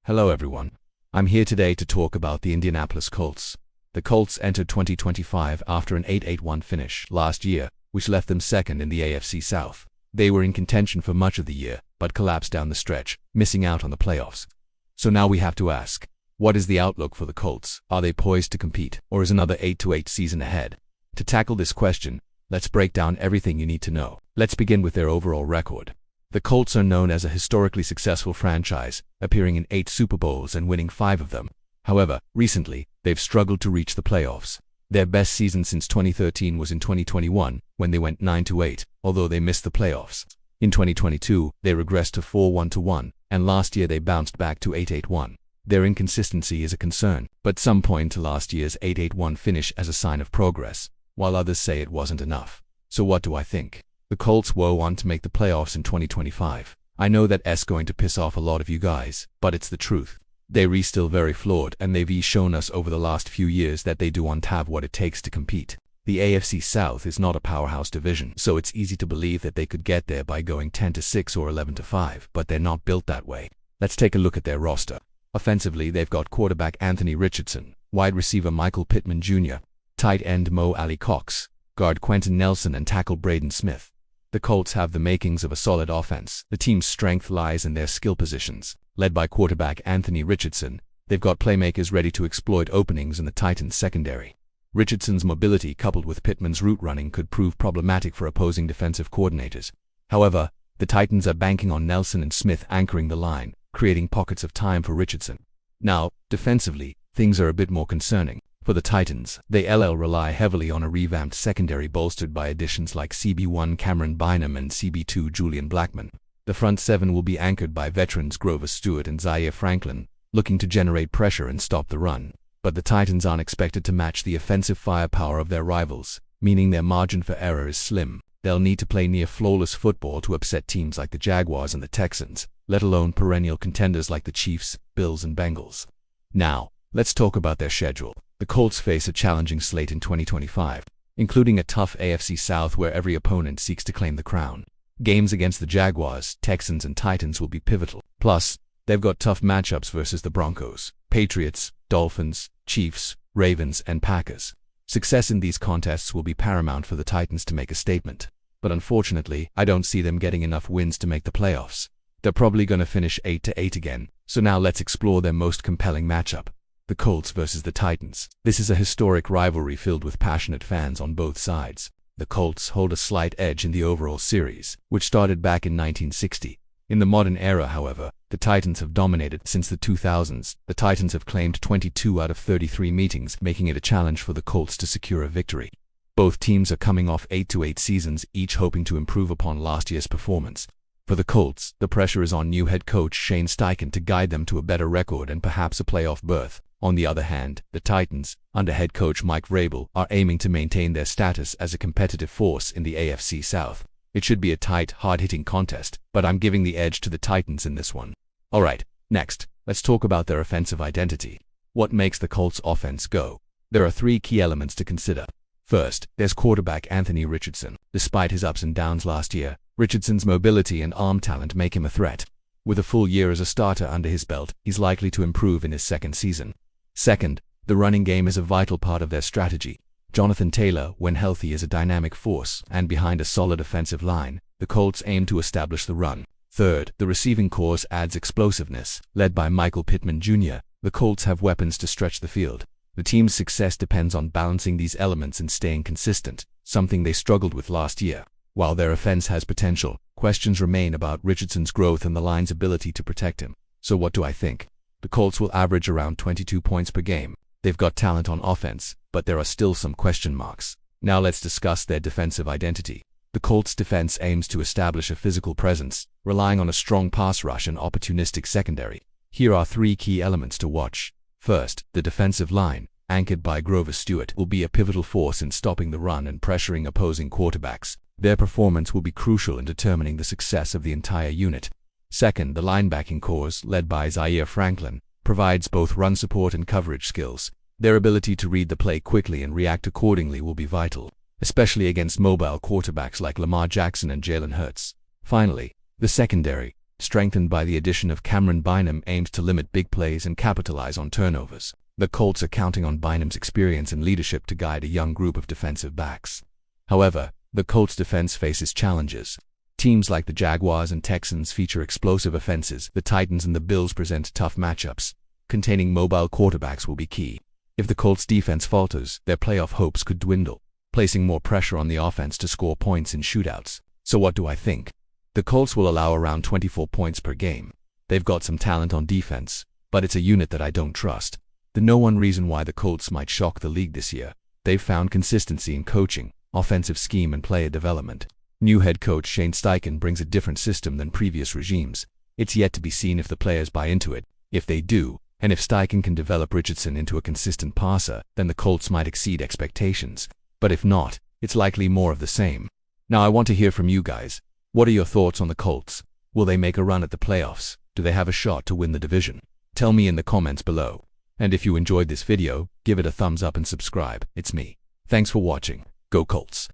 Hello everyone. I'm here today to talk about the Indianapolis Colts. The Colts entered 2025 after an 8-1 finish last year, which left them second in the AFC South. They were in contention for much of the year, but collapsed down the stretch, missing out on the playoffs. So now we have to ask, what is the outlook for the Colts? Are they poised to compete, or is another 8-8 season ahead? To tackle this question, let's break down everything you need to know. Let's begin with their overall record. The Colts are known as a historically successful franchise, appearing in 8 Super Bowls and winning 5 of them. However, recently, they've struggled to reach the playoffs. Their best season since 2013 was in 2021, when they went 9-8, although they missed the playoffs. In 2022, they regressed to 4-1, and last year they bounced back to 8-1. Their inconsistency is a concern, but some point to last year's 8-1 finish as a sign of progress, while others say it wasn't enough. So what do I think? The Colts were on to make the playoffs in 2025. I know that's going to piss off a lot of you guys, but it's the truth. They're still very flawed, and they've shown us over the last few years that they don't have what it takes to compete. The AFC South is not a powerhouse division, so it's easy to believe that they could get there by going 10-6 or 11-5, but they're not built that way. Let's take a look at their roster. Offensively, they've got quarterback Anthony Richardson, wide receiver Michael Pittman Jr., tight end Mo Alley-Cox, guard Quentin Nelson, and tackle Braden Smith. The Colts have the makings of a solid offense. The team's strength lies in their skill positions. Led by quarterback Anthony Richardson, they've got playmakers ready to exploit openings in the Titans' secondary. Richardson's mobility coupled with Pittman's route running could prove problematic for opposing defensive coordinators. However, the Titans are banking on Nelson and Smith anchoring the line, creating pockets of time for Richardson. Now, defensively, things are a bit more concerning. For the Titans, they rely heavily on a revamped secondary bolstered by additions like CB1 Cameron Bynum and CB2 Julian Blackmon. The front seven will be anchored by veterans Grover Stewart and Zaire Franklin, looking to generate pressure and stop the run. But the Titans aren't expected to match the offensive firepower of their rivals, meaning their margin for error is slim. They'll need to play near flawless football to upset teams like the Jaguars and the Texans, let alone perennial contenders like the Chiefs, Bills, and Bengals. Now, let's talk about their schedule. The Colts face a challenging slate in 2025, including a tough AFC South where every opponent seeks to claim the crown. Games against the Jaguars, Texans, and Titans will be pivotal. Plus, they've got tough matchups versus the Broncos, Patriots, Dolphins, Chiefs, Ravens, and Packers. Success in these contests will be paramount for the Titans to make a statement. But unfortunately, I don't see them getting enough wins to make the playoffs. They're probably going to finish 8-8 again. So now let's explore their most compelling matchup. The Colts versus the Titans. This is a historic rivalry filled with passionate fans on both sides. The Colts hold a slight edge in the overall series, which started back in 1960. In the modern era, however, the Titans have dominated since the 2000s. The Titans have claimed 22 out of 33 meetings, making it a challenge for the Colts to secure a victory. Both teams are coming off 8-8 seasons, each hoping to improve upon last year's performance. For the Colts, the pressure is on new head coach Shane Steichen to guide them to a better record and perhaps a playoff berth. On the other hand, the Titans, under head coach Mike Vrabel, are aiming to maintain their status as a competitive force in the AFC South. It should be a tight, hard-hitting contest, but I'm giving the edge to the Titans in this one. Alright, next, let's talk about their offensive identity. What makes the Colts' offense go? There are 3 key elements to consider. First, there's quarterback Anthony Richardson. Despite his ups and downs last year, Richardson's mobility and arm talent make him a threat. With a full year as a starter under his belt, he's likely to improve in his second season. Second, the running game is a vital part of their strategy. Jonathan Taylor, when healthy, is a dynamic force, and behind a solid offensive line, the Colts aim to establish the run. Third, the receiving corps adds explosiveness. Led by Michael Pittman Jr., the Colts have weapons to stretch the field. The team's success depends on balancing these elements and staying consistent, something they struggled with last year. While their offense has potential, questions remain about Richardson's growth and the line's ability to protect him. So what do I think? The Colts will average around 22 points per game. They've got talent on offense, but there are still some question marks. Now let's discuss their defensive identity. The Colts' defense aims to establish a physical presence, relying on a strong pass rush and opportunistic secondary. Here are 3 key elements to watch. First, the defensive line, anchored by Grover Stewart, will be a pivotal force in stopping the run and pressuring opposing quarterbacks. Their performance will be crucial in determining the success of the entire unit. Second, the linebacking corps, led by Zaire Franklin, provides both run support and coverage skills. Their ability to read the play quickly and react accordingly will be vital, especially against mobile quarterbacks like Lamar Jackson and Jalen Hurts. Finally, the secondary, strengthened by the addition of Cameron Bynum, aims to limit big plays and capitalize on turnovers. The Colts are counting on Bynum's experience and leadership to guide a young group of defensive backs. However, the Colts' defense faces challenges. Teams like the Jaguars and Texans feature explosive offenses. The Titans and the Bills present tough matchups. Containing mobile quarterbacks will be key. If the Colts' defense falters, their playoff hopes could dwindle, placing more pressure on the offense to score points in shootouts. So what do I think? The Colts will allow around 24 points per game. They've got some talent on defense, but it's a unit that I don't trust. The no one reason why the Colts might shock the league this year. They've found consistency in coaching, offensive scheme and player development. New head coach Shane Steichen brings a different system than previous regimes. It's yet to be seen if the players buy into it. If they do, and if Steichen can develop Richardson into a consistent passer, then the Colts might exceed expectations. But if not, it's likely more of the same. Now I want to hear from you guys. What are your thoughts on the Colts? Will they make a run at the playoffs? Do they have a shot to win the division? Tell me in the comments below. And if you enjoyed this video, give it a thumbs up and subscribe. It's me. Thanks for watching. Go Colts!